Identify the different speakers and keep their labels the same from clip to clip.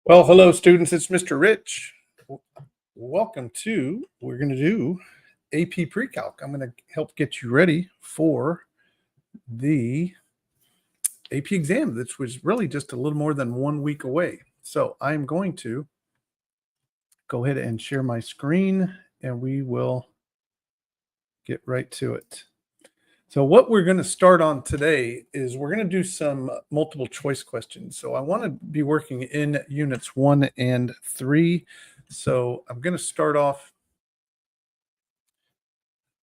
Speaker 1: Well, hello, students. It's Mr. Rich. Welcome to, we're going to do AP Precalc. I'm going to help get you ready for the AP exam, which was really just a little more than 1 week away. So I'm going to go ahead and share my screen and we will get right to it. So what we're going to start on today is we're going to do some multiple choice questions. So I want to be working in units 1 and 3. So I'm going to start off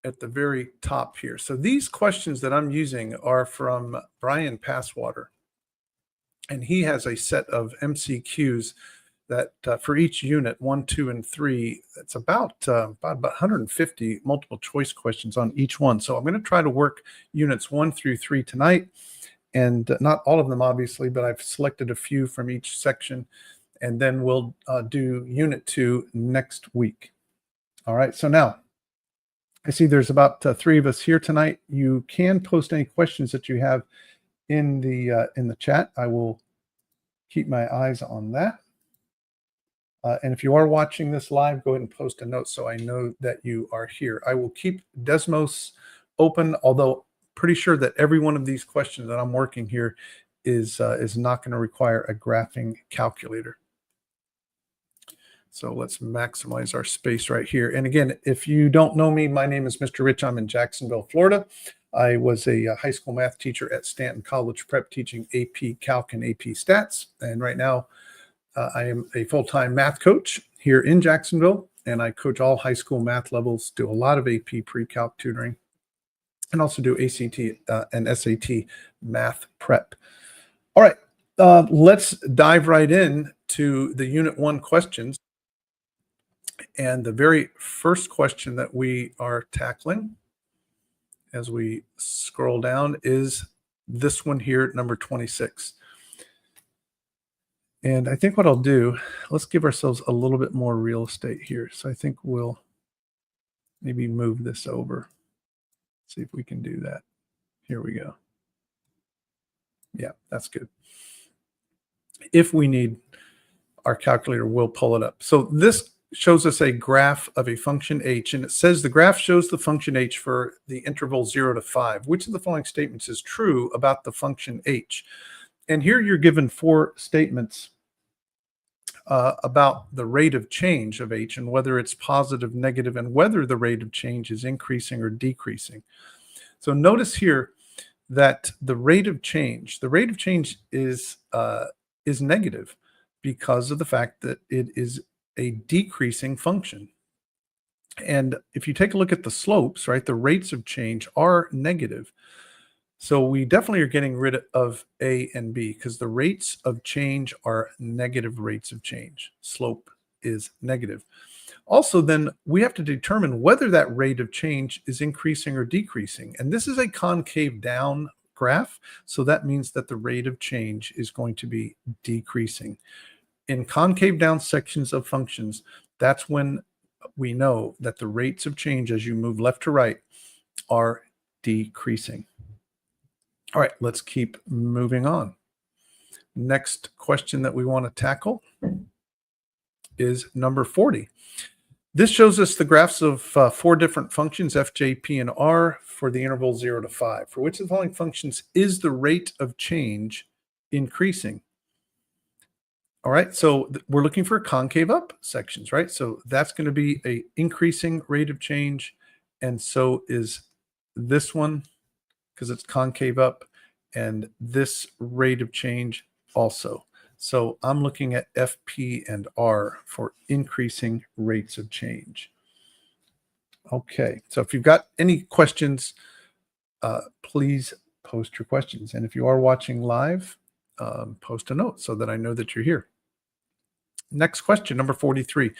Speaker 1: at the very top here. So these questions that I'm using are from Brian Passwater. And he has a set of MCQs that for each unit 1, 2, and 3, it's about 150 multiple choice questions on each one. So I'm going to try to work units 1 through 3 tonight, and not all of them obviously, but I've selected a few from each section, and then we'll do unit 2 next week. All right. So now I see there's about 3 of us here tonight. You can post any questions that you have in the chat. I will keep my eyes on that. And if you are watching this live, go ahead and post a note so I know that you are here. I will keep Desmos open, although pretty sure that every one of these questions that I'm working here is not going to require a graphing calculator. So let's maximize our space right here. And again, if you don't know me, my name is Mr. Rich. I'm in Jacksonville, Florida. I was a high school math teacher at Stanton College Prep teaching AP Calc and AP Stats. And right now, I am a full-time math coach here in Jacksonville, and I coach all high school math levels, do a lot of AP Pre-Calc tutoring, and also do ACT and SAT math prep. All right, let's dive right in to the Unit 1 questions. And the very first question that we are tackling as we scroll down is this one here, number 26. And I think what I'll do, let's give ourselves a little bit more real estate here. So I think we'll maybe move this over. See if we can do that. Here we go. Yeah, that's good. If we need our calculator, we'll pull it up. So this shows us a graph of a function h, and it says the graph shows the function h for the interval 0 to 5. Which of the following statements is true about the function h? And here you're given 4 statements about the rate of change of h and whether it's positive, negative, and whether the rate of change is increasing or decreasing. So notice here that the rate of change is negative because of the fact that it is a decreasing function. And if you take a look at the slopes, right, the rates of change are negative. So we definitely are getting rid of A and B because the rates of change are negative rates of change. Slope is negative. Also, then we have to determine whether that rate of change is increasing or decreasing. And this is a concave down graph. So that means that the rate of change is going to be decreasing. In concave down sections of functions, that's when we know that the rates of change as you move left to right are decreasing. All right, let's keep moving on. Next question that we want to tackle is number 40. This shows us the graphs of 4 different functions, f, j, p, and r, for the interval 0 to 5. For which of the following functions is the rate of change increasing? All right, so we're looking for concave up sections, right? So that's going to be an increasing rate of change, and so is this one because it's concave up, and this rate of change also. So I'm looking at F, P, and R for increasing rates of change. Okay, so if you've got any questions, please post your questions. And if you are watching live, post a note so that I know that you're here. Next question, number 43.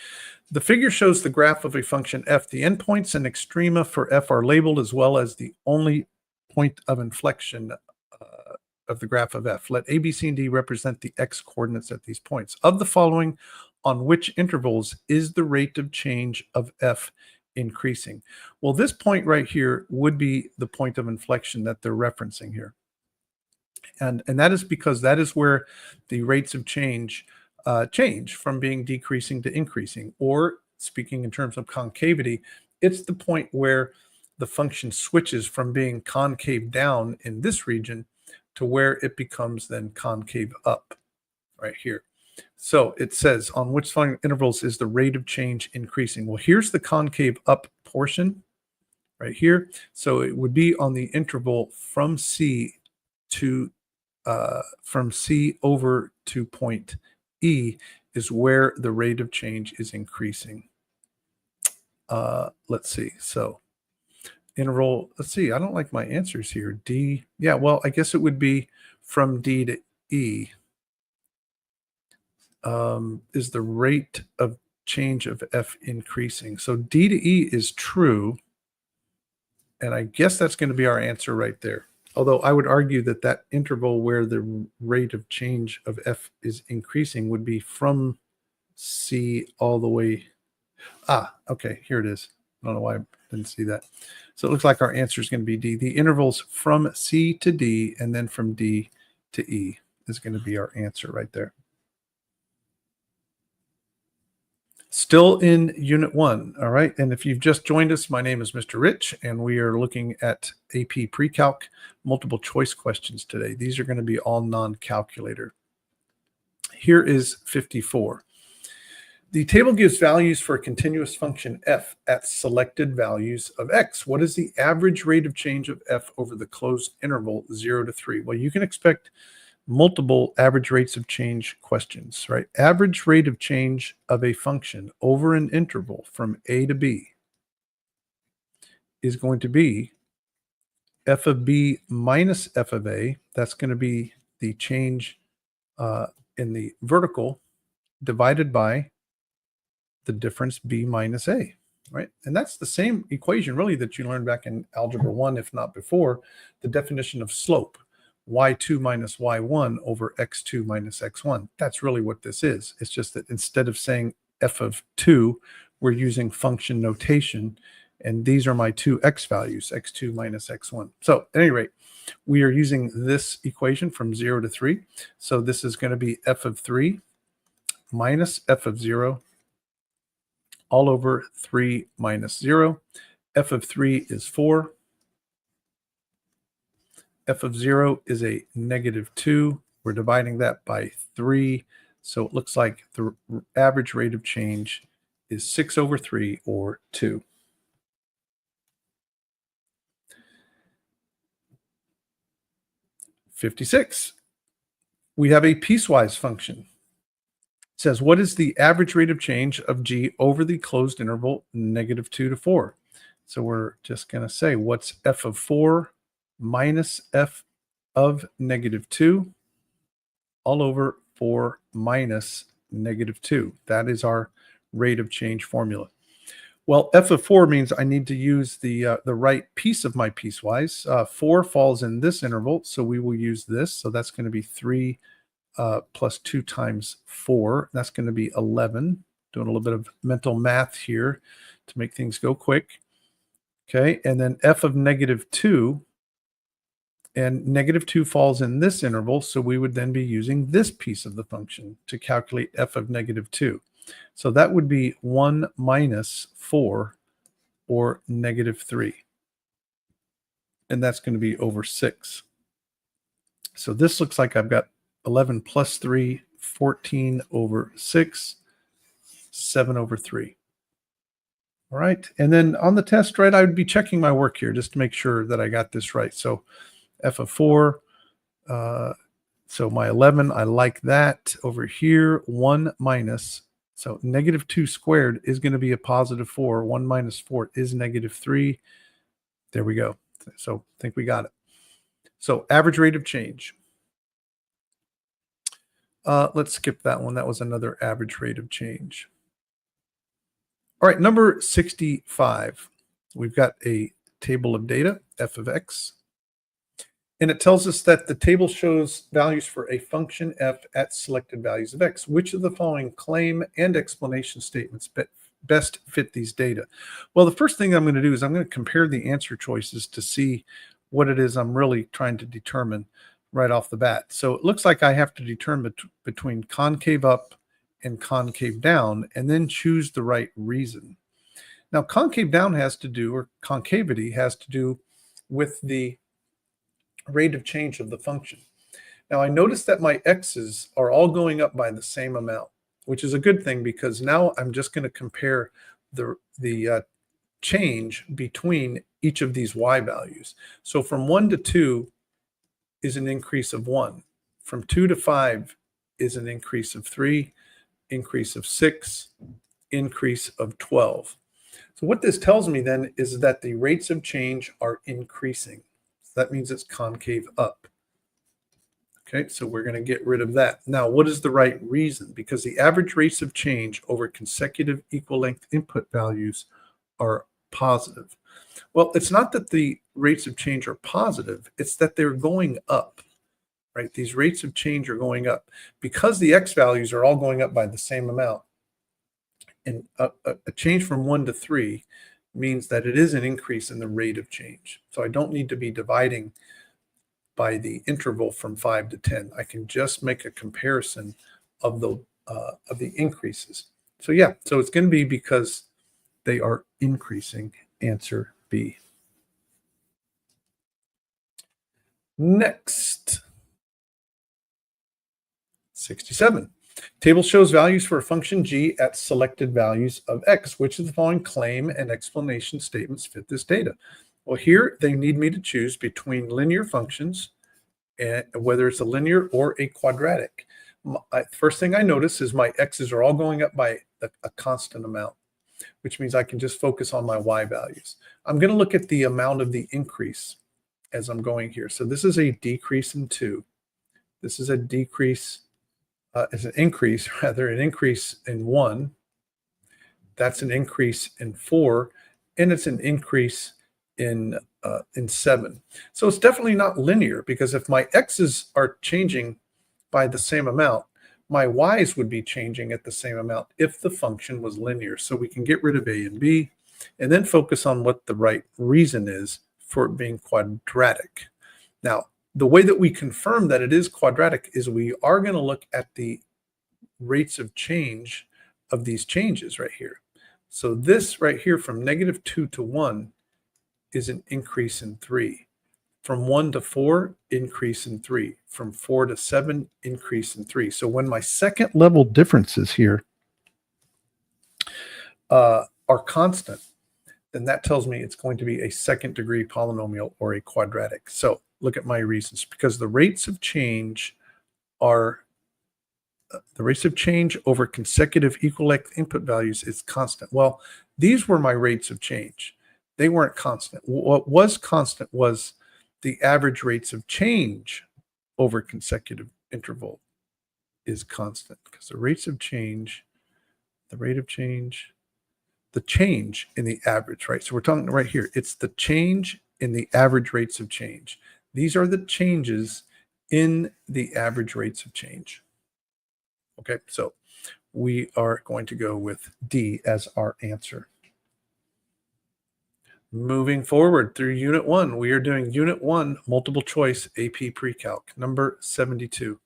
Speaker 1: The figure shows the graph of a function f. The endpoints and extrema for f are labeled as well as the only point of inflection of the graph of f. Let a, b, c, and d represent the x coordinates at these points. Of the following, on which intervals is the rate of change of f increasing? Well, this point right here would be the point of inflection that they're referencing here. And that is because that is where the rates of change change from being decreasing to increasing. Or speaking in terms of concavity, it's the point where the function switches from being concave down in this region to where it becomes then concave up right here. So it says, on which following intervals is the rate of change increasing? Well, here's the concave up portion right here. So it would be on the interval from C to from C over to point E is where the rate of change is increasing. Let's see. So interval, let's see. I don't like my answers here. D. Yeah, well, I guess it would be from D to E. Is the rate of change of F increasing? So D to E is true. And I guess that's going to be our answer right there. Although I would argue that that interval where the rate of change of F is increasing would be from C all the way. Okay, here it is. I don't know why I didn't see that. So it looks like our answer is going to be D. The intervals from C to D and then from D to E is going to be our answer right there. Still in Unit 1, all right? And if you've just joined us, my name is Mr. Rich, and we are looking at AP Precalc multiple choice questions today. These are going to be all non-calculator. Here is 54. The table gives values for a continuous function f at selected values of x. What is the average rate of change of f over the closed interval 0 to 3? Well, you can expect multiple average rates of change questions, right? Average rate of change of a function over an interval from A to B is going to be f of B minus f of A. That's going to be the change in the vertical divided by the difference B minus A, right? And that's the same equation really that you learned back in Algebra 1, if not before, the definition of slope. y2 minus y1 over x2 minus x1. That's really what this is. It's just that instead of saying f of 2, we're using function notation, and these are my two x values, x2 minus x1. So at any rate, we are using this equation from 0 to 3. So this is going to be f of 3 minus f of 0 all over 3 minus 0. F of 3 is 4. F of 0 is a negative 2. We're dividing that by 3. So it looks like the average rate of change is 6 over 3, or 2. (56). We have a piecewise function. It says, what is the average rate of change of g over the closed interval negative 2 to 4? So we're just going to say, what's f of 4 minus f of negative 2 all over 4 minus negative 2. That is our rate of change formula. Well, f of 4 means I need to use the right piece of my piecewise. 4 falls in this interval, so we will use this. So that's going to be 3 plus 2 times 4. That's going to be 11. Doing a little bit of mental math here to make things go quick. Okay, and then f of negative 2. And negative 2 falls in this interval, so we would then be using this piece of the function to calculate f of negative 2. So that would be 1 minus 4, or negative 3. And that's going to be over 6. So this looks like I've got 11 plus 3, 14 over 6, 7 over 3. All right, and then on the test, right, I would be checking my work here just to make sure that I got this right. So f of 4, so my 11, I like that. Over here, 1 minus, so negative 2 squared is going to be a positive 4. 1 minus 4 is negative 3. There we go. So I think we got it. So average rate of change. Let's skip that one. That was another average rate of change. All right, number 65. We've got a table of data, f of x. And it tells us that the table shows values for a function f at selected values of x. Which of the following claim and explanation statements best fit these data? Well, the first thing I'm going to do is I'm going to compare the answer choices to see what it is I'm really trying to determine right off the bat. So it looks like I have to determine between concave up and concave down, and then choose the right reason. Now, concave down has to do, or concavity has to do with the rate of change of the function. Now, I notice that my x's are all going up by the same amount, which is a good thing because now I'm just going to compare the change between each of these y values. So from 1 to 2 is an increase of 1. From 2 to 5 is an increase of 3, increase of 6, increase of 12. So what this tells me then is that the rates of change are increasing. So that means it's concave up. Okay, so we're going to get rid of that. Now, what is the right reason? Because the average rates of change over consecutive equal length input values are positive. Well, it's not that the rates of change are positive, it's that they're going up, right? These rates of change are going up. Because the x values are all going up by the same amount, and a change from 1 to 3 means that it is an increase in the rate of change. So I don't need to be dividing by the interval from 5 to 10. I can just make a comparison of the increases. So yeah, so it's going to be because they are increasing. Answer B. Next, 67. Table shows values for a function g at selected values of x. Which of the following claim and explanation statements fit this data? Well, here they need me to choose between linear functions, and whether it's a linear or a quadratic. First thing I notice is my x's are all going up by a constant amount, which means I can just focus on my y values. I'm going to look at the amount of the increase as I'm going here. So this is a decrease in 2. This is a decrease, it's an increase in 1. That's an increase in 4, and it's an increase in 7. So it's definitely not linear, because if my x's are changing by the same amount, my y's would be changing at the same amount if the function was linear. So we can get rid of A and B and then focus on what the right reason is for it being quadratic. Now, the way that we confirm that it is quadratic is we are going to look at the rates of change of these changes right here. So this right here from -2 to 1 is an increase in 3. From 1 to 4, increase in 3. From 4 to 7, increase in 3. So when my second level differences here are constant, then that tells me it's going to be a second degree polynomial or a quadratic. So look at my reasons. Because the rates of change are the rates of change over consecutive equal length input values is constant. Well, these were my rates of change. They weren't constant. What was constant was the average rates of change over consecutive interval is constant, because the rates of change, the rate of change, the change in the average, right? So we're talking right here, it's the change in the average rates of change. These are the changes in the average rates of change. Okay, so we are going to go with D as our answer. Moving forward through Unit 1, we are doing Unit 1 multiple choice AP Precalc, number 72.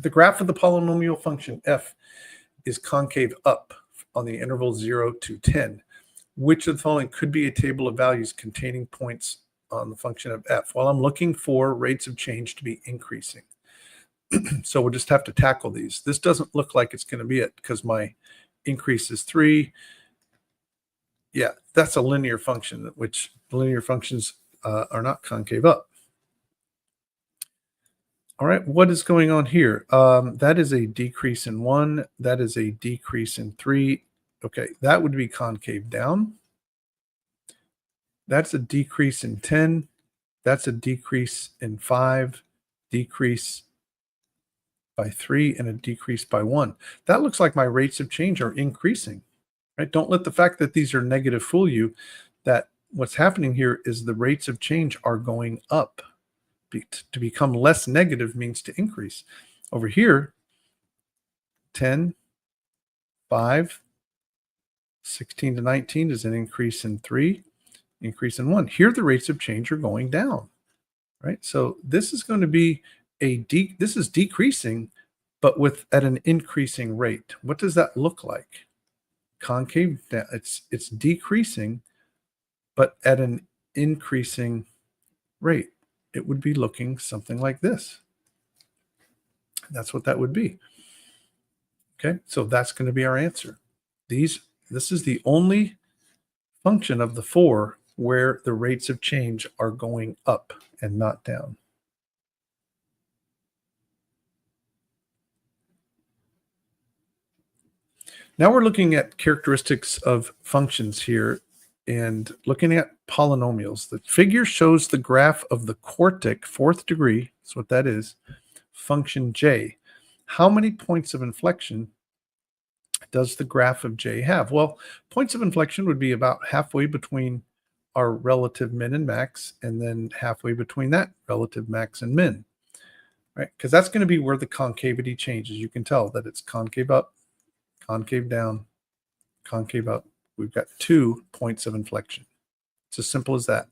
Speaker 1: The graph of the polynomial function f is concave up on the interval 0 to 10. Which of the following could be a table of values containing points on the function of f? Well, I'm looking for rates of change to be increasing. So we'll just have to tackle these. This doesn't look like it's going to be it, because my increase is 3. Yeah, that's a linear function, which linear functions are not concave up. All right, what is going on here? That is a decrease in 1. That is a decrease in 3. Okay, that would be concave down. That's a decrease in 10. That's a decrease in 5. Decrease by 3 and a decrease by 1. That looks like my rates of change are increasing, right? Don't let the fact that these are negative fool you. That what's happening here is the rates of change are going up. To become less negative means to increase. Over here, 10, 5, 16 to 19 is an increase in 3, increase in 1. Here the rates of change are going down, right? So this is going to be this is decreasing, but at an increasing rate. What does that look like? Concave, it's decreasing, but at an increasing rate. It would be looking something like this. That's what that would be. Okay, so that's going to be our answer. This is the only function of the four where the rates of change are going up and not down. Now we're looking at characteristics of functions here and looking at polynomials. The figure shows the graph of the quartic, fourth degree, that's what that is, function j. How many points of inflection does the graph of j have? Well, points of inflection would be about halfway between our relative min and max, and then halfway between that relative max and min, right? Because that's going to be where the concavity changes. You can tell that it's concave up, concave down, concave up. We've got 2 points of inflection. It's as simple as that.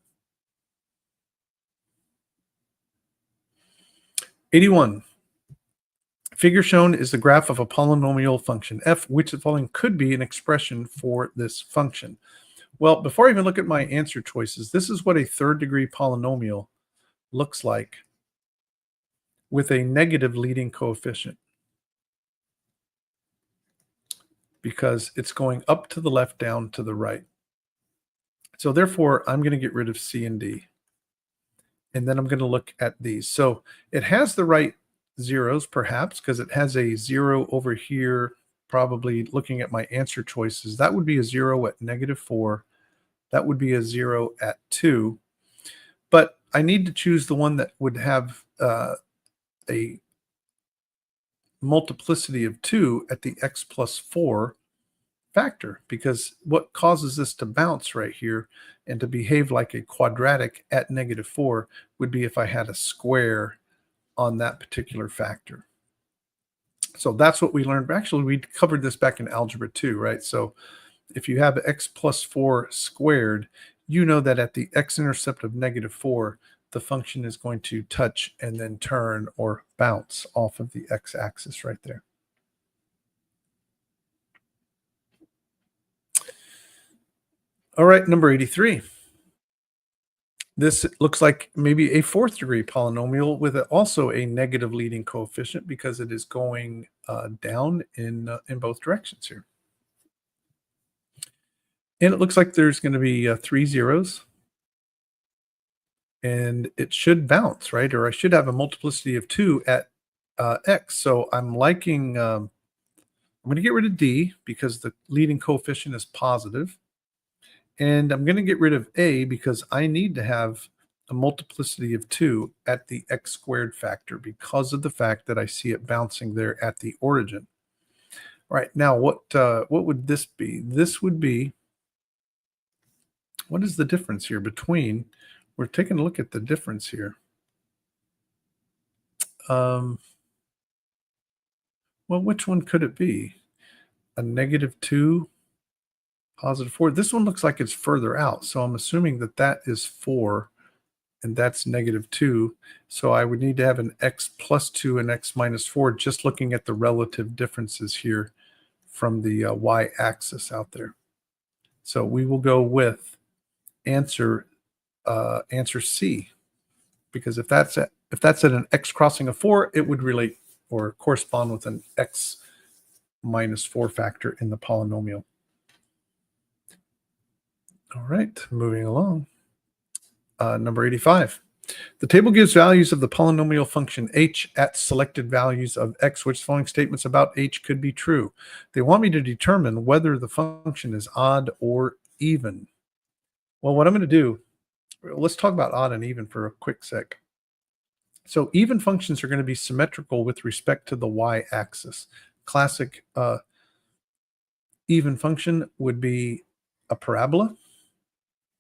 Speaker 1: 81. Figure shown is the graph of a polynomial function f, which the following could be an expression for this function. Well, before I even look at my answer choices, this is what a third-degree polynomial looks like with a negative leading coefficient, because it's going up to the left, down to the right. So therefore, I'm going to get rid of C and D. And then I'm going to look at these. So it has the right zeros, perhaps, because it has a 0 over here, probably looking at my answer choices. That would be a 0 at -4. That would be a 0 at 2. But I need to choose the one that would have a multiplicity of 2 at the x plus 4 factor, because what causes this to bounce right here and to behave like a quadratic at -4 would be if I had a square on that particular factor. So that's what we learned. Actually, we covered this back in algebra 2, right? So if you have x plus 4 squared, you know that at the x-intercept of -4, the function is going to touch and then turn or bounce off of the x-axis right there. All right, number 83. This looks like maybe a fourth degree polynomial with also a negative leading coefficient, because it is going down in both directions here. And it looks like there's going to be 3 zeros. And it should bounce, right? Or I should have a multiplicity of 2 at x. So I'm liking, I'm going to get rid of D because the leading coefficient is positive. And I'm going to get rid of A because I need to have a multiplicity of 2 at the x squared factor because of the fact that I see it bouncing there at the origin. All right, now what would this be? This would be, what is the difference here between, we're taking a look at the difference here. Well, which one could it be? A -2, +4. This one looks like it's further out, so I'm assuming that that is 4, and that's -2. So I would need to have an x plus 2 and x minus 4, just looking at the relative differences here from the y-axis out there. So we will go with answer C, because if that's at an x crossing of 4, it would relate or correspond with an x minus 4 factor in the polynomial. All right, moving along. Number 85. The table gives values of the polynomial function h at selected values of x, which following statements about h could be true. They want me to determine whether the function is odd or even. Well, what I'm going to do, let's talk about odd and even for a quick sec. So even functions are going to be symmetrical with respect to the y-axis. Classic even function would be a parabola,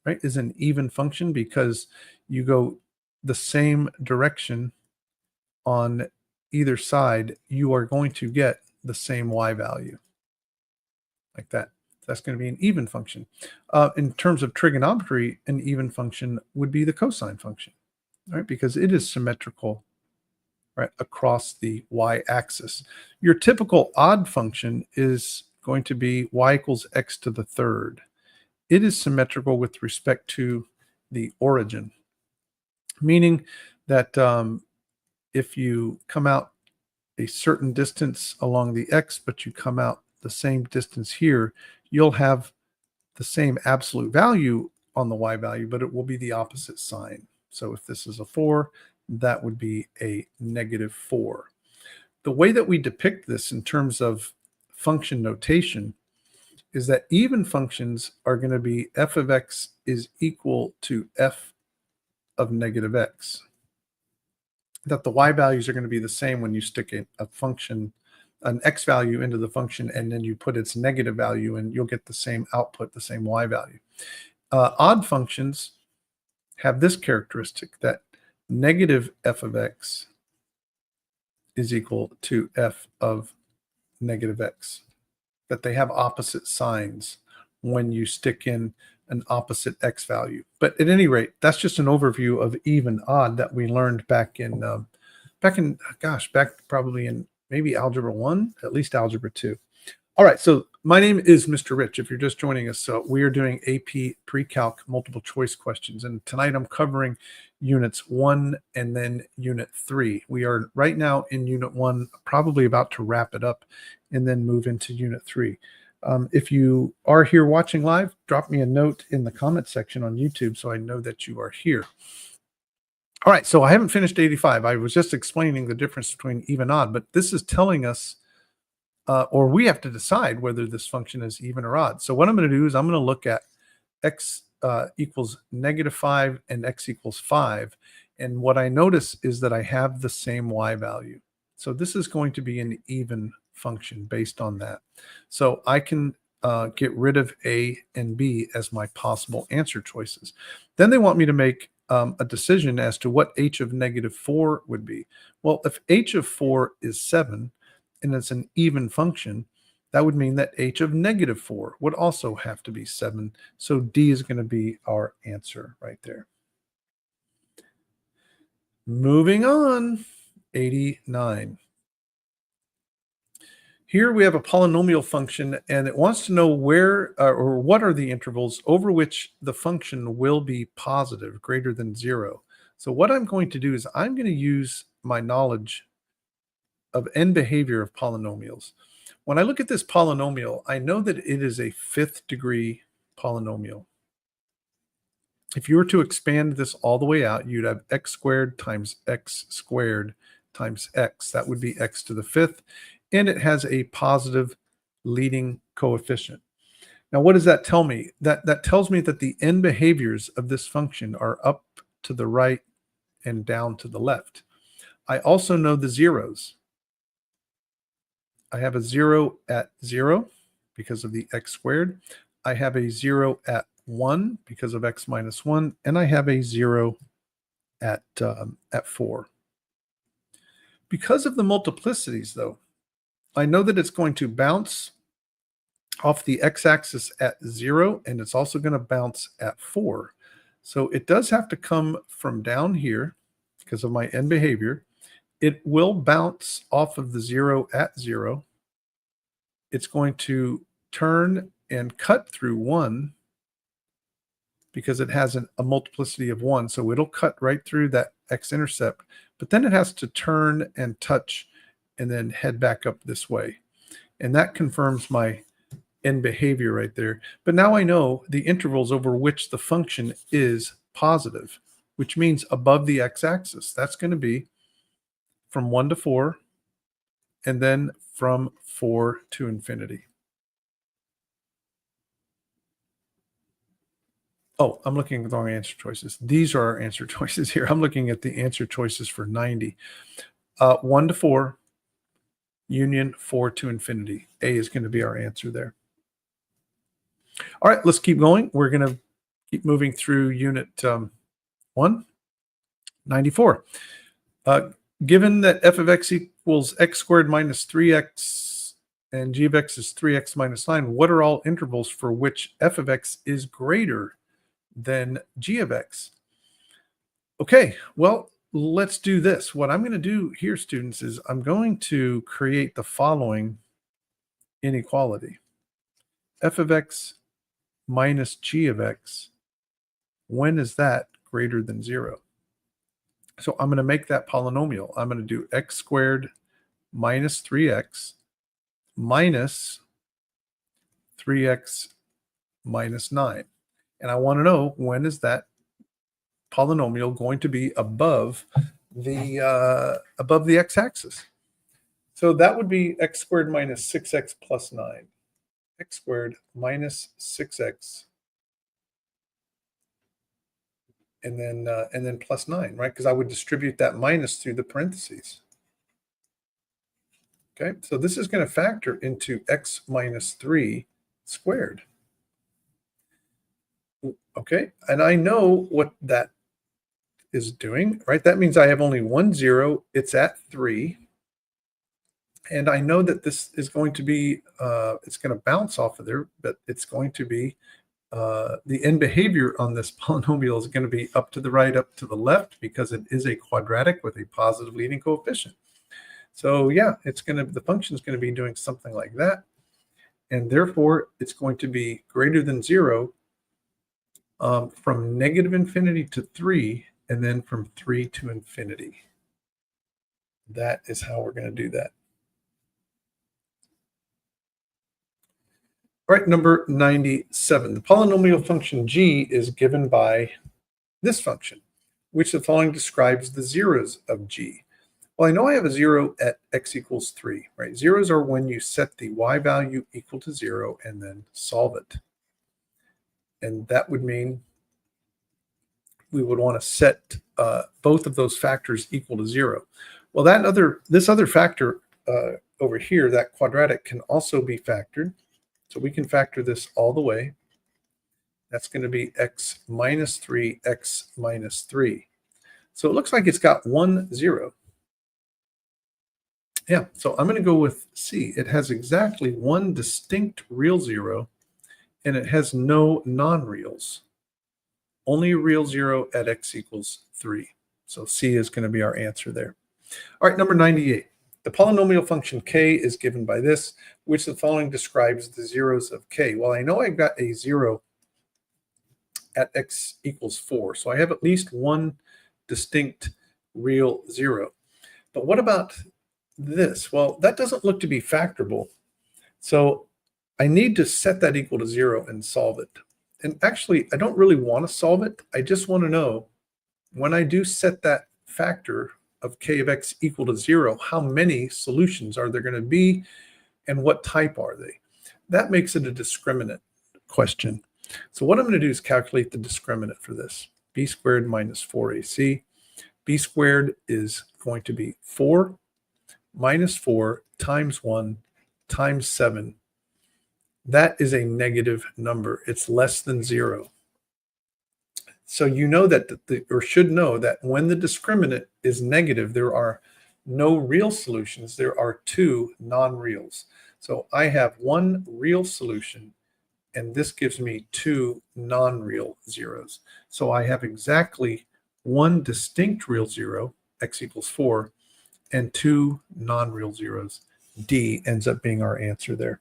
Speaker 1: right? Is an even function because you go the same direction on either side, you are going to get the same y value, like that. That's going to be an even function. In terms of trigonometry, an even function would be the cosine function, right? Because it is symmetrical, right, across the y-axis. Your typical odd function is going to be y equals x to the third. It is symmetrical with respect to the origin, meaning that if you come out a certain distance along the x, but you come out the same distance here, you'll have the same absolute value on the y value, but it will be the opposite sign. So if this is a 4, that would be a -4. The way that we depict this in terms of function notation is that even functions are going to be f of x is equal to f of -x. That the y values are going to be the same when you stick a function, an x value into the function, and then you put its negative value in, you'll get the same output, the same y value. Odd functions have this characteristic, that negative f of x is equal to f of -x, that they have opposite signs when you stick in an opposite x value. But at any rate, that's just an overview of even odd that we learned back probably in maybe algebra 1, at least algebra 2. All right, so my name is Mr. Rich. If you're just joining us, we are doing AP Precalc multiple choice questions, and tonight I'm covering units 1 and then unit 3. We are right now in unit 1, probably about to wrap it up and then move into unit 3. If you are here watching live, drop me a note in the comment section on YouTube so I know that you are here. All right, so I haven't finished 85. I was just explaining the difference between even and odd, but this is telling us, or we have to decide whether this function is even or odd. So what I'm going to do is I'm going to look at x equals -5 and x equals 5. And what I notice is that I have the same y value. So this is going to be an even function based on that. So I can get rid of A and B as my possible answer choices. Then they want me to make a decision as to what h of -4 would be. Well, if h of 4 is 7 and it's an even function, that would mean that h of -4 would also have to be 7. So D is going to be our answer right there. Moving on, 89. Here we have a polynomial function, and it wants to know where or what are the intervals over which the function will be positive, greater than 0. So what I'm going to do is I'm going to use my knowledge of end behavior of polynomials. When I look at this polynomial, I know that it is a 5th degree polynomial. If you were to expand this all the way out, you'd have x squared times x squared times x. That would be x to the 5th. And it has a positive leading coefficient. Now, what does that tell me? That tells me that the end behaviors of this function are up to the right and down to the left. I also know the zeros. I have a 0 at 0 because of the x squared. I have a 0 at 1 because of x minus 1. And I have a 0 at 4. Because of the multiplicities, though, I know that it's going to bounce off the x-axis at 0, and it's also going to bounce at 4. So it does have to come from down here because of my end behavior. It will bounce off of the 0 at 0. It's going to turn and cut through 1 because it has a multiplicity of 1. So it'll cut right through that x-intercept, but then it has to turn and touch and then head back up this way. And that confirms my end behavior right there. But now I know the intervals over which the function is positive, which means above the x-axis. That's going to be from 1 to 4, and then from 4 to infinity. Oh, I'm looking at the wrong answer choices. These are our answer choices here. I'm looking at the answer choices for 90. 1 to 4, union 4 to infinity. A is going to be our answer there. All right, let's keep going. We're going to keep moving through unit 1, 94. Given that f of x equals x squared minus 3x and g of x is 3x minus 9, what are all intervals for which f of x is greater than g of x? Okay, well, let's do this. What I'm going to do here, students, is I'm going to create the following inequality. F of x minus g of x, when is that greater than 0? So I'm going to make that polynomial. I'm going to do x squared minus 3x minus 3x minus 9. And I want to know, when is that polynomial going to be above the x-axis? So that would be x squared minus 6x plus 9. X squared minus 6x and then plus 9, right? Because I would distribute that minus through the parentheses. Okay, so this is going to factor into x minus 3 squared. Okay, and I know what that is doing, right? That means I have only one 0. It's at 3. And I know that this is going to be, it's going to bounce off of there, but it's going to be, the end behavior on this polynomial is going to be up to the right, up to the left, because it is a quadratic with a positive leading coefficient. So yeah, the function is going to be doing something like that. And therefore, it's going to be greater than 0 from negative infinity to 3, and then from 3 to infinity. That is how we're going to do that. All right, number 97. The polynomial function g is given by this function, which the following describes the zeros of g. Well, I know I have a 0 at x equals 3, right? Zeros are when you set the y value equal to 0 and then solve it. And that would mean we would want to set both of those factors equal to 0. Well, this other factor over here, that quadratic, can also be factored. So we can factor this all the way. That's going to be x minus 3, x minus 3. So it looks like it's got 1 0. Yeah, so I'm going to go with C. It has exactly one distinct real 0, and it has no non-reals. Only a real 0 at x equals 3. So C is going to be our answer there. All right, number 98. The polynomial function k is given by this, which the following describes the zeros of k. Well, I know I've got a 0 at x equals 4, so I have at least one distinct real 0. But what about this? Well, that doesn't look to be factorable. So I need to set that equal to 0 and solve it. And actually, I don't really want to solve it. I just want to know, when I do set that factor of k of x equal to 0, how many solutions are there going to be, and what type are they? That makes it a discriminant question. So what I'm going to do is calculate the discriminant for this. B squared minus 4ac. B squared is going to be 4 minus 4 times 1 times 7. That is a negative number. It's less than 0. So you know that, or should know that, when the discriminant is negative, there are no real solutions. There are 2 non-reals. So I have one real solution, and this gives me 2 non-real zeros. So I have exactly one distinct real 0, x equals 4, and 2 non-real zeros. D ends up being our answer there.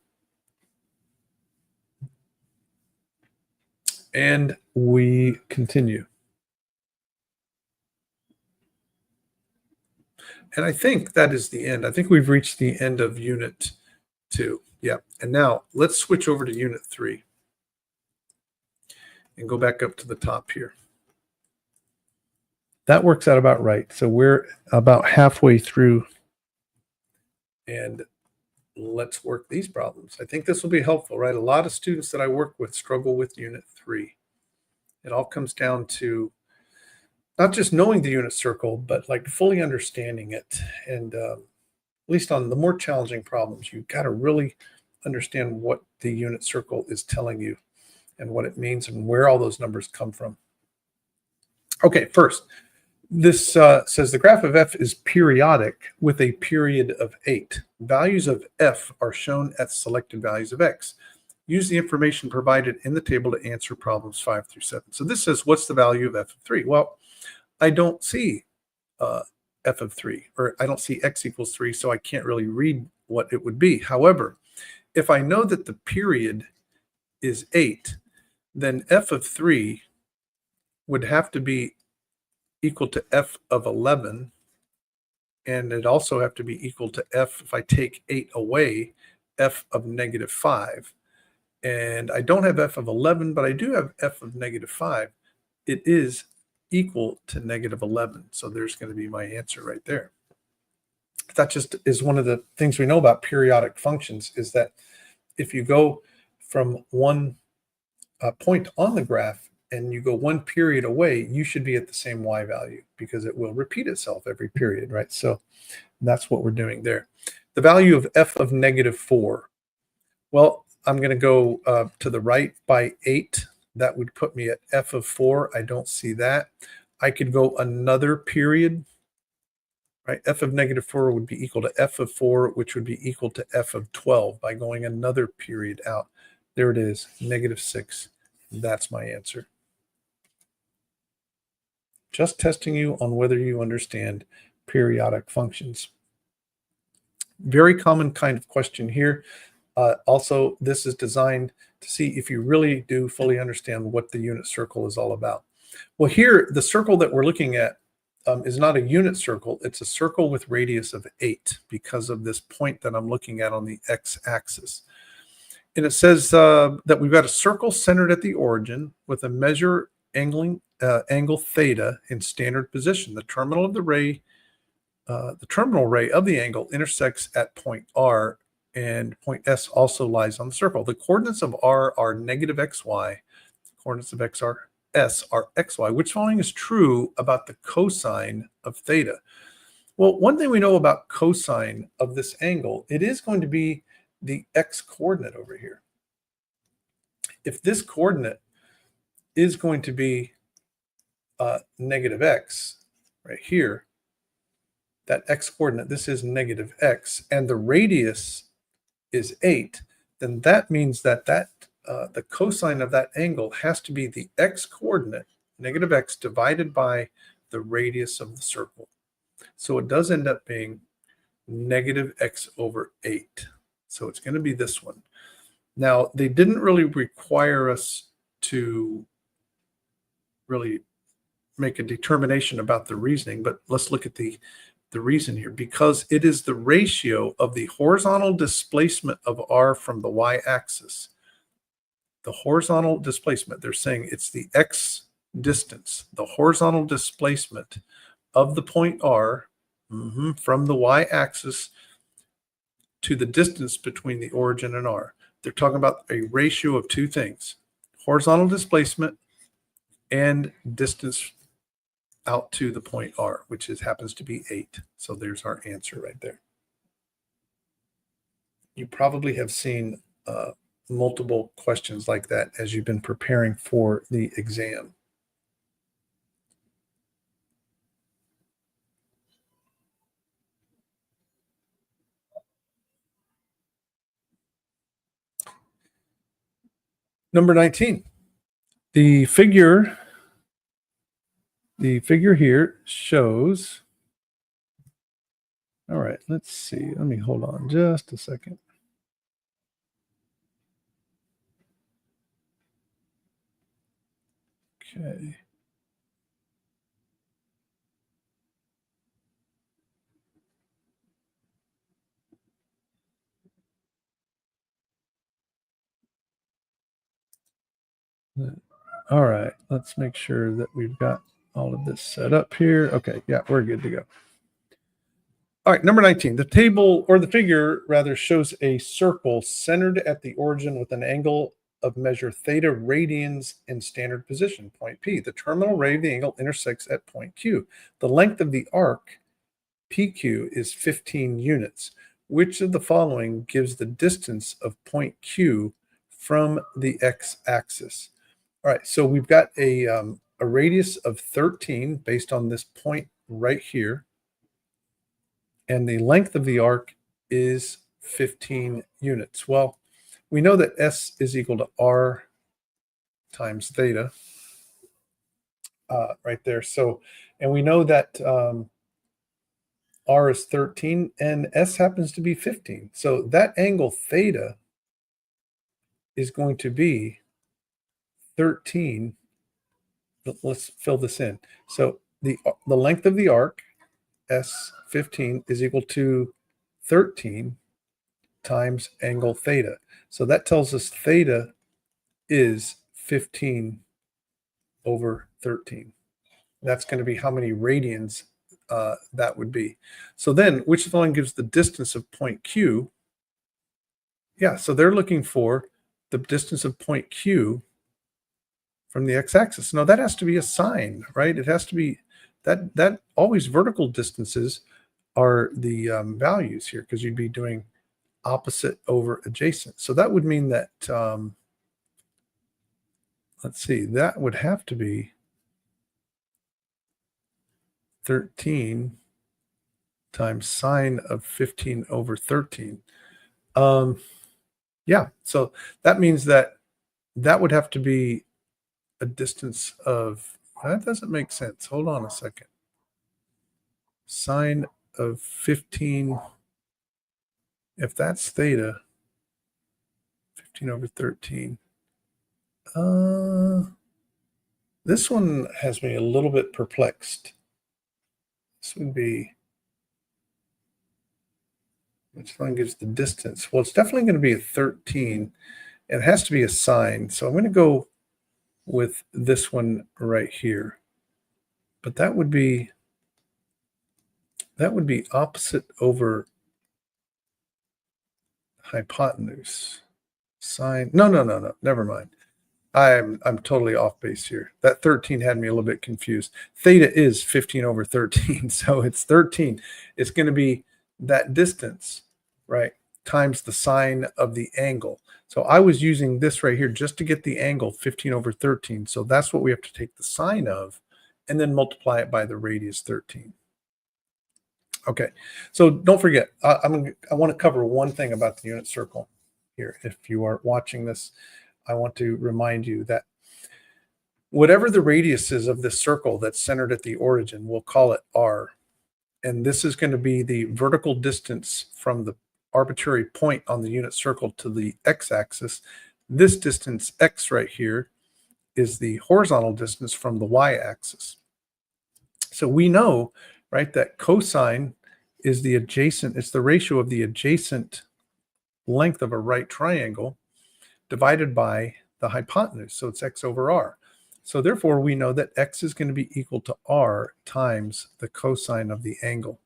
Speaker 1: And we continue. And I think that is the end. I think we've reached the end of Unit 2. Yeah. And now let's switch over to Unit 3 and go back up to the top here. That works out about right. So we're about halfway through. And let's work these problems. I think this will be helpful, right? A lot of students that I work with struggle with Unit 3. It all comes down to not just knowing the unit circle, but like fully understanding it. And at least on the more challenging problems, you've got to really understand what the unit circle is telling you and what it means and where all those numbers come from. Okay, first, this says the graph of f is periodic with a period of 8. Values of f are shown at selected values of x. Use the information provided in the table to answer problems 5 through 7. So this says, what's the value of f of 3? Well, I don't see f of 3, or I don't see x equals 3, so I can't really read what it would be. However, if I know that the period is 8, then f of 3 would have to be equal to f of 11, and it also have to be equal to f, if I take 8 away, f of negative 5. And I don't have f of 11, but I do have f of negative 5. It is equal to negative 11. So there's going to be my answer right there. That just is one of the things we know about periodic functions, is that if you go from one point on the graph and you go one period away, you should be at the same y value, because it will repeat itself every period, right? So that's what we're doing there. The value of f of negative 4. Well, I'm going to go to the right by 8. That would put me at f of 4. I don't see that. I could go another period, right? F of negative 4 would be equal to f of 4, which would be equal to f of 12 by going another period out. There it is, negative 6. That's my answer. Just testing you on whether you understand periodic functions. Very common kind of question here. Also, this is designed to see if you really do fully understand what the unit circle is all about. Well, here, the circle that we're looking at is not a unit circle. It's a circle with radius of 8 because of this point that I'm looking at on the x-axis. And it says that we've got a circle centered at the origin with a measure angle theta in standard position. The terminal ray of the angle intersects at point R, and point S also lies on the circle. The coordinates of R are negative xy. Coordinates of S are xy. Which following is true about the cosine of theta? Well, one thing we know about cosine of this angle, it is going to be the x coordinate over here. If this coordinate is going to be negative x right here, that x coordinate, this is negative x, and the radius is 8, then that means that the cosine of that angle has to be the x coordinate, negative x, divided by the radius of the circle. So it does end up being negative x over 8. So it's going to be this one. Now, they didn't really require us to really make a determination about the reasoning, but let's look at the reason here. Because it is the ratio of the horizontal displacement of R from the y-axis. The horizontal displacement, they're saying it's the x distance, the horizontal displacement of the point R from the y-axis to the distance between the origin and R. They're talking about a ratio of two things: horizontal displacement and distance out to the point R, which happens to be 8. So there's our answer right there. You probably have seen multiple questions like that as you've been preparing for the exam. Number 19. The figure here shows, all right, let's see. Let me hold on just a second. Okay. All right, let's make sure that we've got all of this set up here. Okay, yeah, we're good to go. All right, number 19. The table, or the figure rather, shows a circle centered at the origin with an angle of measure theta radians in standard position, point P. The terminal ray of the angle intersects at point Q. The length of the arc, PQ, is 15 units. Which of the following gives the distance of point Q from the x-axis? All right, so we've got a radius of 13 based on this point right here. And the length of the arc is 15 units. Well, we know that S is equal to R times theta right there. So, and we know that R is 13 and S happens to be 15. So that angle theta is going to be 13. Let's fill this in. So the length of the arc, S15, is equal to 13 times angle theta. So that tells us theta is 15 over 13. That's going to be how many radians that would be. So then, which one gives the distance of point Q? Yeah, so they're looking for the distance of point Q from the x-axis. No, that has to be a sine, right? It has to be that always vertical distances are the values here, because you'd be doing opposite over adjacent. So that would mean that, let's see, that would have to be 13 times sine of 15 over 13. Yeah, so that means that that would have to be a distance of, that doesn't make sense. Hold on a second. Sine of 15, if that's theta, 15 over 13. This one has me a little bit perplexed. This would be, which one gives the distance? Well, it's definitely going to be a 13. It has to be a sine. So I'm going to go with this one right here. But that would be opposite over hypotenuse. Sine. No. Never mind. I'm totally off base here. That 13 had me a little bit confused. Theta is 15 over 13, so it's 13. It's going to be that distance, right, times the sine of the angle. So I was using this right here just to get the angle 15 over 13. So that's what we have to take the sine of and then multiply it by the radius 13. Okay, so don't forget, I want to cover one thing about the unit circle here. If you are watching this, I want to remind you that whatever the radius is of this circle that's centered at the origin, we'll call it R. And this is going to be the vertical distance from the arbitrary point on the unit circle to the x-axis. This distance, x right here, is the horizontal distance from the y-axis. So we know, right, that cosine is the adjacent, it's the ratio of the adjacent length of a right triangle divided by the hypotenuse. So it's x over r. So therefore, we know that x is going to be equal to r times the cosine of the angle.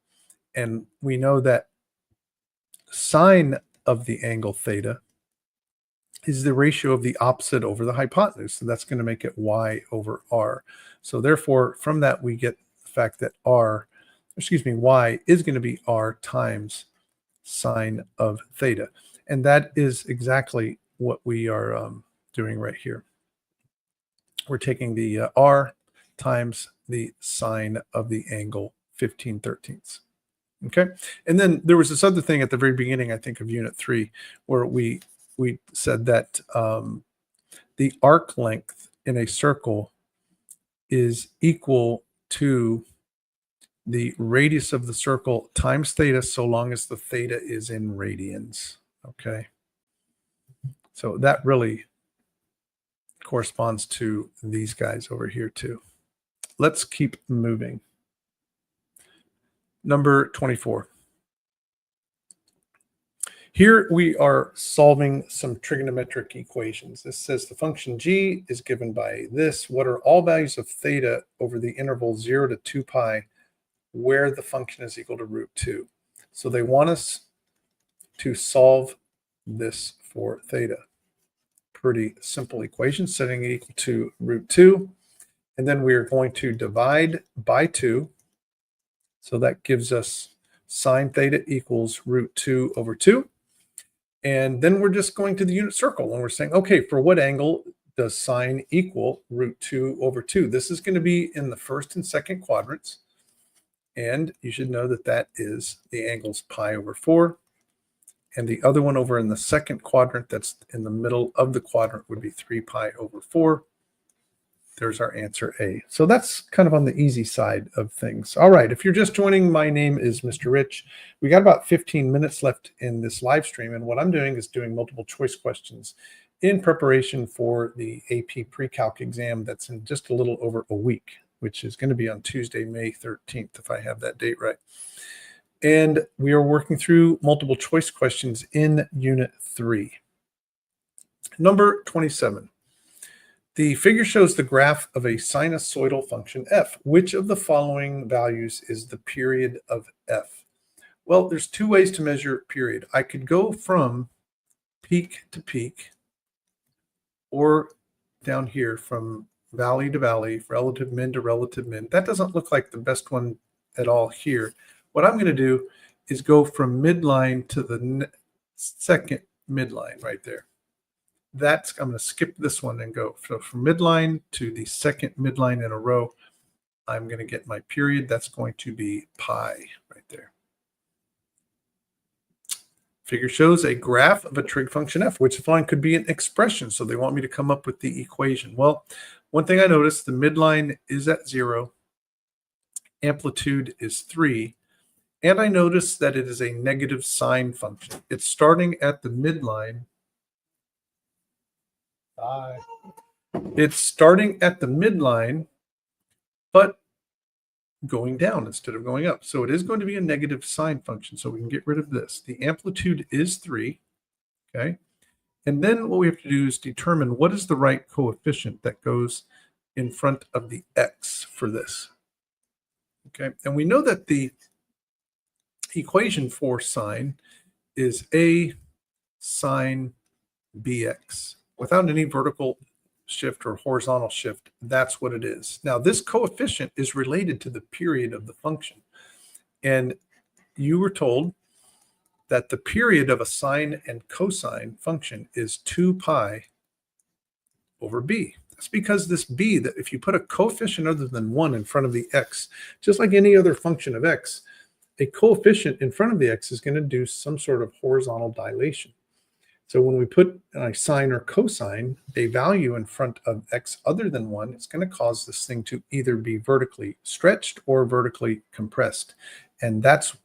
Speaker 1: And we know that sine of the angle theta is the ratio of the opposite over the hypotenuse. So that's going to make it y over r. So therefore, from that, we get the fact that y is going to be r times sine of theta. And that is exactly what we are doing right here. We're taking the r times the sine of the angle 15/13. Okay, and then there was this other thing at the very beginning, I think, of Unit 3, where we said that the arc length in a circle is equal to the radius of the circle times theta, so long as the theta is in radians. Okay, so that really corresponds to these guys over here too. Let's keep moving. Number 24. Here we are solving some trigonometric equations. This says the function g is given by this. What are all values of theta over the interval 0 to 2 pi where the function is equal to root 2? So they want us to solve this for theta. Pretty simple equation, setting it equal to root 2. And then we are going to divide by 2. So that gives us sine theta equals root 2 over 2. And then we're just going to the unit circle and we're saying, okay, for what angle does sine equal root 2 over 2? This is going to be in the first and second quadrants. And you should know that that is the angles pi over 4. And the other one over in the second quadrant that's in the middle of the quadrant would be 3 pi over 4. There's our answer A. So that's kind of on the easy side of things. All right, if you're just joining, my name is Mr. Rich. We got about 15 minutes left in this live stream, and what I'm doing is doing multiple choice questions in preparation for the AP Precalc exam that's in just a little over a week, which is going to be on Tuesday, May 13th, if I have that date right. And we are working through multiple choice questions in Unit 3. Number 27. The figure shows the graph of a sinusoidal function f. Which of the following values is the period of f? Well, there's two ways to measure period. I could go from peak to peak, or down here from valley to valley, relative min to relative min. That doesn't look like the best one at all here. What I'm going to do is go from midline to the second midline right there. I'm going to skip this one and go. So from midline to the second midline in a row, I'm going to get my period. That's going to be pi right there. Figure shows a graph of a trig function f, which line could be an expression. So they want me to come up with the equation. Well, one thing I noticed, the midline is at 0. Amplitude is 3. And I noticed that it is a negative sign function. It's starting at the midline. It's starting at the midline, but going down instead of going up. So it is going to be a negative sign function. So we can get rid of this. The amplitude is 3. Okay. And then what we have to do is determine what is the right coefficient that goes in front of the x for this. Okay. And we know that the equation for sine is a sine bx. Without any vertical shift or horizontal shift, that's what it is. Now, this coefficient is related to the period of the function. And you were told that the period of a sine and cosine function is 2 pi over b. That's because this b, that if you put a coefficient other than 1 in front of the x, just like any other function of x, a coefficient in front of the x is going to do some sort of horizontal dilation. So when we put a sine or cosine, a value in front of x other than 1, it's going to cause this thing to either be vertically stretched or vertically compressed. And that's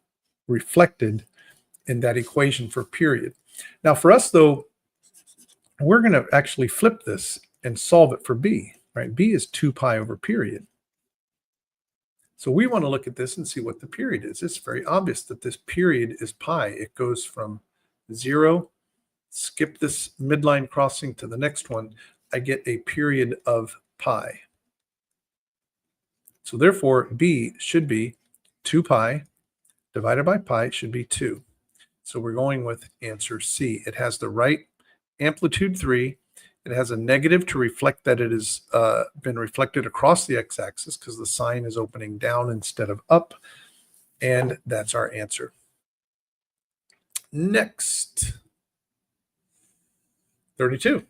Speaker 1: reflected in that equation for period. Now for us, though, we're going to actually flip this and solve it for b, right? B is 2 pi over period. So we want to look at this and see what the period is. It's very obvious that this period is pi. It goes from 0, skip this midline crossing to the next one, I get a period of pi. So therefore, b should be 2 pi divided by pi should be 2. So we're going with answer C. It has the right amplitude 3. It has a negative to reflect that it has been reflected across the x-axis because the sign is opening down instead of up. And that's our answer. Next. 32.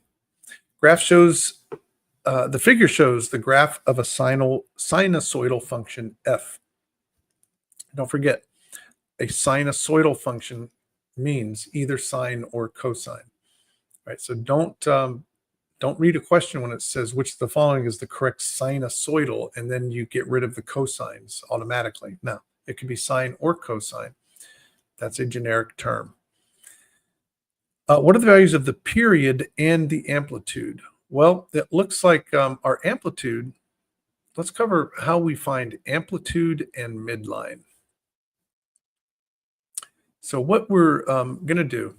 Speaker 1: Graph shows, the figure shows the graph of a sinusoidal function f. Don't forget, a sinusoidal function means either sine or cosine. Right? So don't read a question when it says which of the following is the correct sinusoidal, and then you get rid of the cosines automatically. No, it could be sine or cosine. That's a generic term. What are the values of the period and the amplitude? Well, it looks like our amplitude, let's cover how we find amplitude and midline. So what we're going to do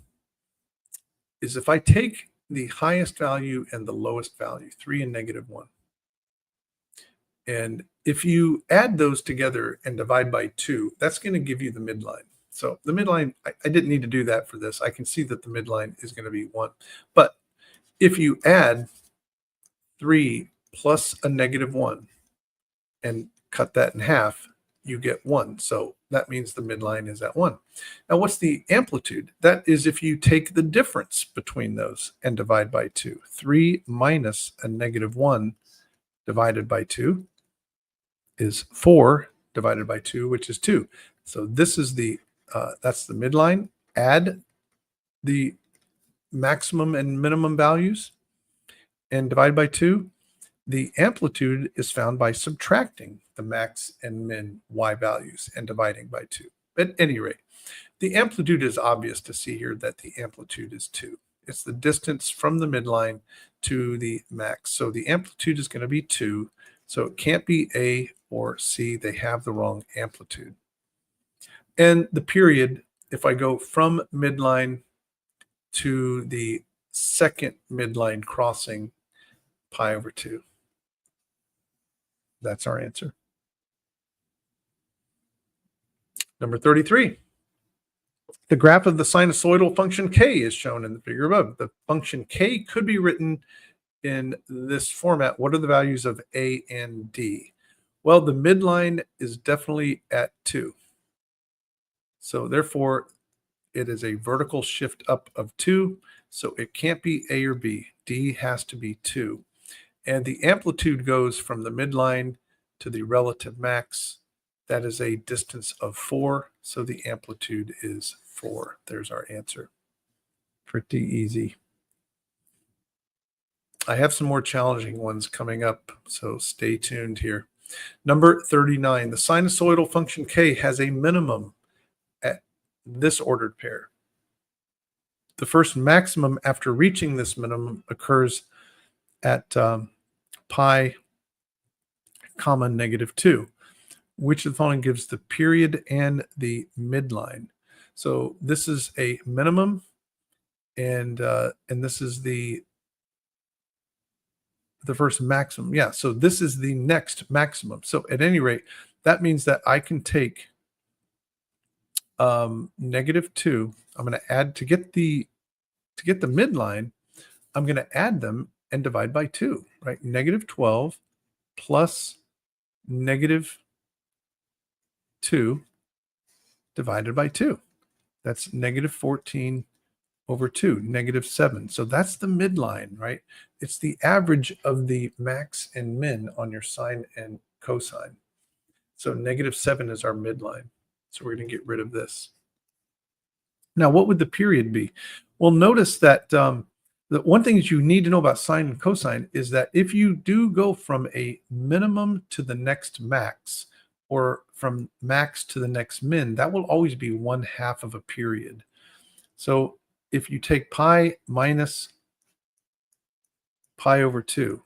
Speaker 1: is if I take the highest value and the lowest value, 3 and -1, and if you add those together and divide by 2, that's going to give you the midline. So the midline, I didn't need to do that for this. I can see that the midline is going to be 1. But if you add 3 plus a -1 and cut that in half, you get 1. So that means the midline is at 1. Now, what's the amplitude? That is if you take the difference between those and divide by 2. 3 minus a -1 divided by 2 is 4 divided by 2, which is 2. So this is that's the midline. Add the maximum and minimum values and divide by 2. the amplitude is found by subtracting the max and min y values and dividing by 2. At any rate, the amplitude is obvious to see here that the amplitude is 2. It's the distance from the midline to the max. So the amplitude is going to be 2. So it can't be A or C. They have the wrong amplitude. And the period, if I go from midline to the second midline crossing, pi over 2. That's our answer. Number 33. The graph of the sinusoidal function k is shown in the figure above. The function k could be written in this format. What are the values of a and d? Well, the midline is definitely at 2. So therefore, it is a vertical shift up of 2. So it can't be A or B. D has to be 2. And the amplitude goes from the midline to the relative max. That is a distance of 4. So the amplitude is 4. There's our answer. Pretty easy. I have some more challenging ones coming up, so stay tuned here. Number 39, the sinusoidal function k has a minimum at this ordered pair. The first maximum after reaching this minimum occurs at pi comma negative 2. Which of the following gives the period and the midline? So this is a minimum, and this is the first maximum. Yeah, so this is the next maximum. So at any rate, that means that I can take negative 2. I'm going to add to get the midline. I'm going to add them and divide by 2. Right, negative 12 plus negative 2 divided by 2. That's negative 14 over 2, negative 7. So that's the midline, right? It's the average of the max and min on your sine and cosine. So negative 7 is our midline. So we're going to get rid of this. Now, what would the period be? Well, notice that the one thing that you need to know about sine and cosine is that if you do go from a minimum to the next max, or from max to the next min, that will always be 1/2 of a period. So if you take pi minus pi over 2,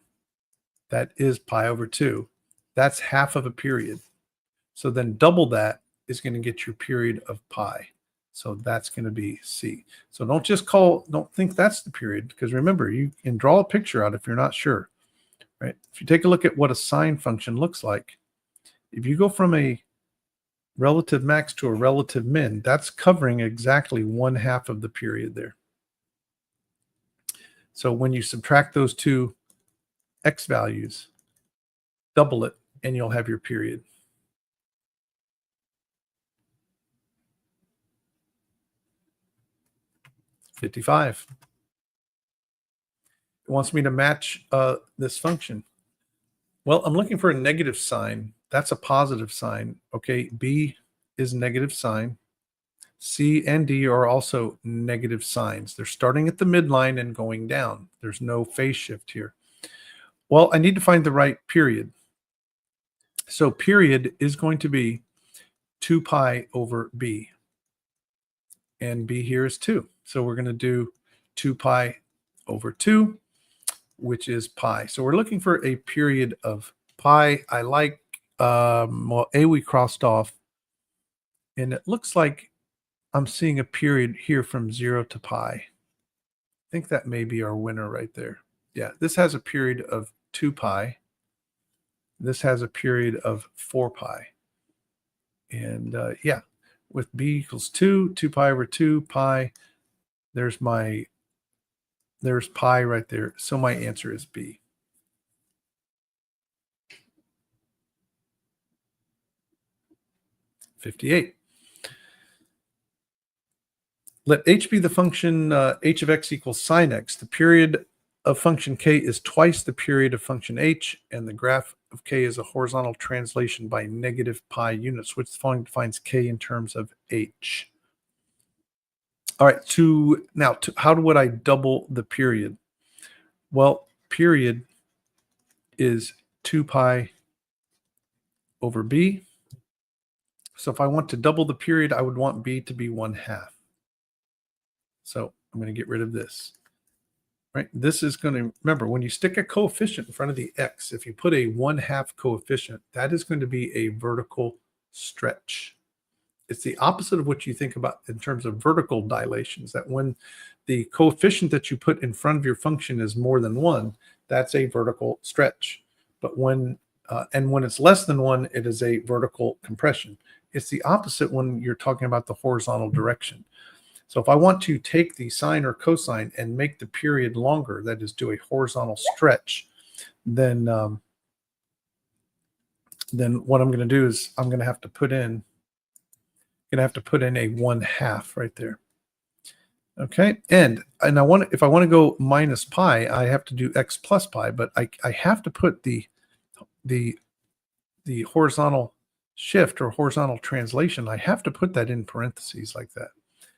Speaker 1: that is pi over 2. That's 1/2 of a period. So then double that is going to get your period of pi. So that's going to be C. So don't think that's the period, because remember, you can draw a picture out if you're not sure, right? If you take a look at what a sine function looks like, if you go from a relative max to a relative min, that's covering exactly 1/2 of the period there. So when you subtract those two x values, double it, and you'll have your period. $55. It wants me to match this function. Well, I'm looking for a negative sign. That's a positive sign. Okay, B is negative sign. C and D are also negative signs. They're starting at the midline and going down. There's no phase shift here. Well, I need to find the right period. So period is going to be 2 pi over B. And B here is 2. So we're going to do 2 pi over 2, which is pi. So we're looking for a period of pi. I like, well, A we crossed off. And it looks like I'm seeing a period here from 0 to pi. I think that may be our winner right there. Yeah, this has a period of 2 pi. This has a period of 4 pi. And yeah, with B equals 2 pi over 2 pi, there's pi right there. So my answer is B. $58. Let h be the function h of x equals sine x. The period of function k is twice the period of function h, and the graph of k is a horizontal translation by negative pi units, which the following defines k in terms of h. All right, how would I double the period? Well, period is 2 pi over b. So if I want to double the period, I would want b to be 1/2. So I'm going to get rid of this. Right? This is going to, remember, when you stick a coefficient in front of the x, if you put a 1/2 coefficient, that is going to be a vertical stretch. It's the opposite of what you think about in terms of vertical dilations, that when the coefficient that you put in front of your function is more than 1, that's a vertical stretch. But when it's less than 1, it is a vertical compression. It's the opposite when you're talking about the horizontal direction. So if I want to take the sine or cosine and make the period longer, that is, do a horizontal stretch, then what I'm going to do is I'm going to have to put in a 1/2 right there. Okay, and if I want to go minus pi, I have to do x plus pi, but I have to put the horizontal shift or horizontal translation. I have to put that in parentheses like that.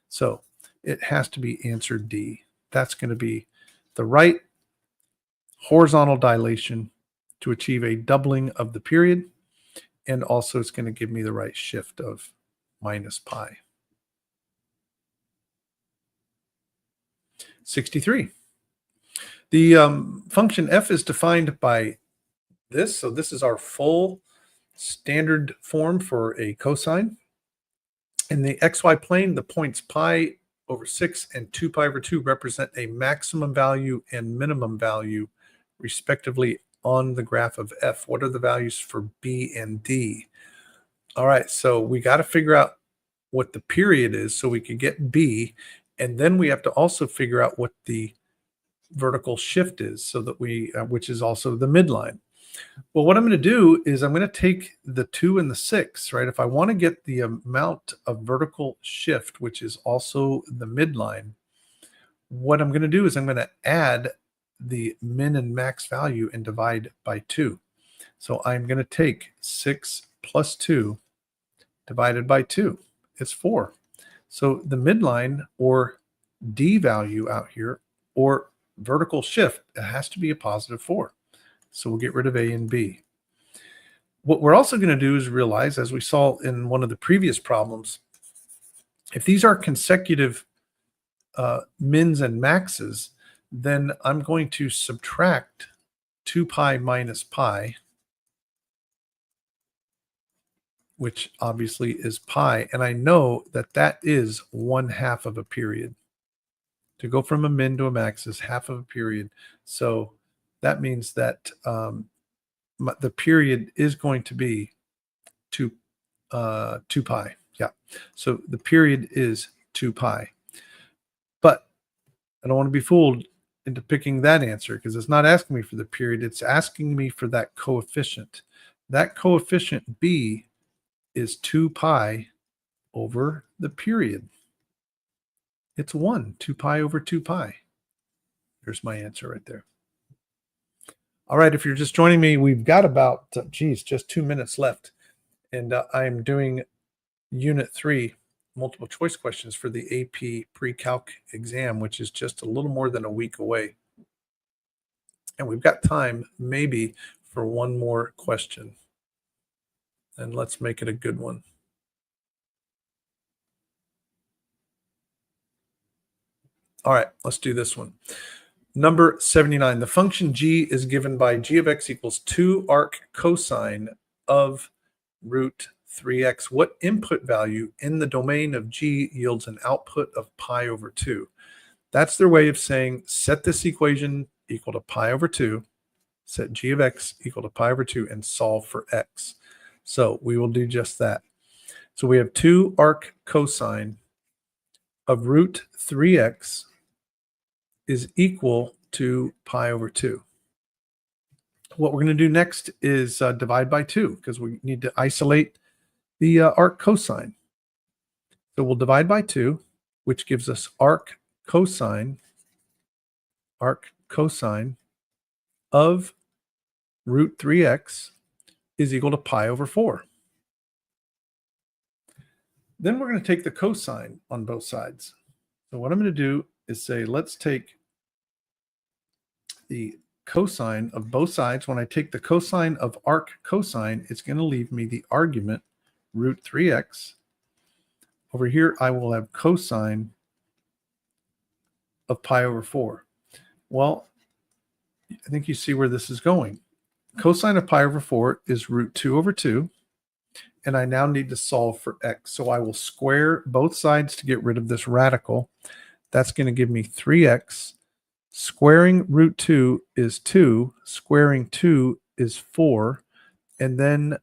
Speaker 1: So it has to be answer D. That's going to be the right horizontal dilation to achieve a doubling of the period. And also it's going to give me the right shift of minus pi. 63. The function f is defined by this. So this is our full standard form for a cosine. In the xy plane, the points pi over 6 and 2 pi over 2 represent a maximum value and minimum value, respectively, on the graph of f. What are the values for b and d? All right, so we got to figure out what the period is so we can get b, and then we have to also figure out what the vertical shift is, so that which is also the midline. Well, what I'm going to do is I'm going to take the 2 and the 6, right? If I want to get the amount of vertical shift, which is also the midline, what I'm going to do is I'm going to add the min and max value and divide by 2. So I'm going to take 6 plus 2 divided by 2. It's 4. So the midline, or D value out here, or vertical shift, it has to be a positive 4. So we'll get rid of A and B. What we're also going to do is realize, as we saw in one of the previous problems, if these are consecutive mins and maxes, then I'm going to subtract 2 pi minus pi, which obviously is pi, and I know that that is 1/2 of a period. To go from a min to a max is half of a period. So that means that the period is going to be 2 pi. Yeah. So the period is 2 pi. But I don't want to be fooled into picking that answer, because it's not asking me for the period. It's asking me for that coefficient. That coefficient b is 2 pi over the period. It's 1, 2 pi over 2 pi. There's my answer right there. All right, if you're just joining me, we've got about, just 2 minutes left. And I'm doing Unit 3 multiple choice questions for the AP Precalc exam, which is just a little more than a week away. And we've got time maybe for one more question. And let's make it a good one. All right, let's do this one. Number 79, the function g is given by g of x equals 2 arc cosine of root 3x. What input value in the domain of g yields an output of pi over 2? That's their way of saying set this equation equal to pi over 2, set g of x equal to pi over 2, and solve for x. So we will do just that. So we have 2 arc cosine of root 3x is equal to pi over 2. What we're going to do next is divide by 2, because we need to isolate the arc cosine. So we'll divide by 2, which gives us arc cosine of root 3x is equal to pi over 4. Then we're going to take the cosine on both sides. So what I'm going to do is say, let's take the cosine of both sides. When I take the cosine of arc cosine, it's going to leave me the argument root 3x. Over here, I will have cosine of pi over 4. Well, I think you see where this is going. Cosine of pi over 4 is root 2 over 2. And I now need to solve for x. So I will square both sides to get rid of this radical. That's going to give me 3x. Squaring root 2 is 2. Squaring 2 is 4. And then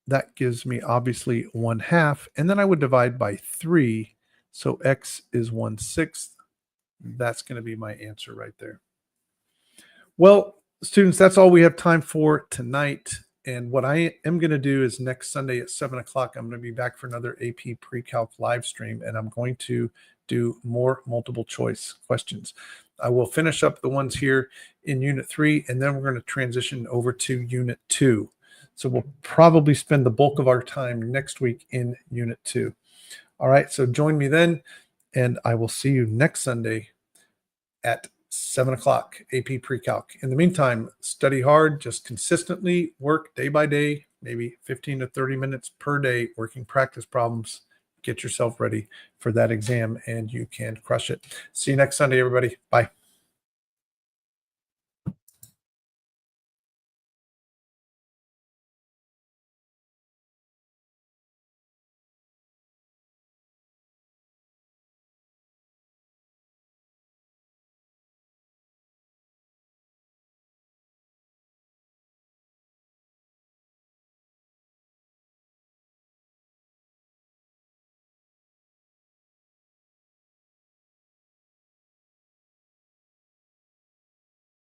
Speaker 1: that gives me obviously 1/2. And then I would divide by 3. So x is 1/6. That's going to be my answer right there. Well, students, that's all we have time for tonight. And what I am going to do is next Sunday at 7 o'clock, I'm going to be back for another AP Precalc live stream, and I'm going to do more multiple choice questions. I will finish up the ones here in Unit 3, and then we're going to transition over to Unit 2. So we'll probably spend the bulk of our time next week in Unit 2. All right, so join me then, and I will see you next Sunday at 7 o'clock, AP Precalc. In the meantime, study hard, just consistently work day by day, maybe 15 to 30 minutes per day, working practice problems. Get yourself ready for that exam, and you can crush it. See you next Sunday, everybody. Bye.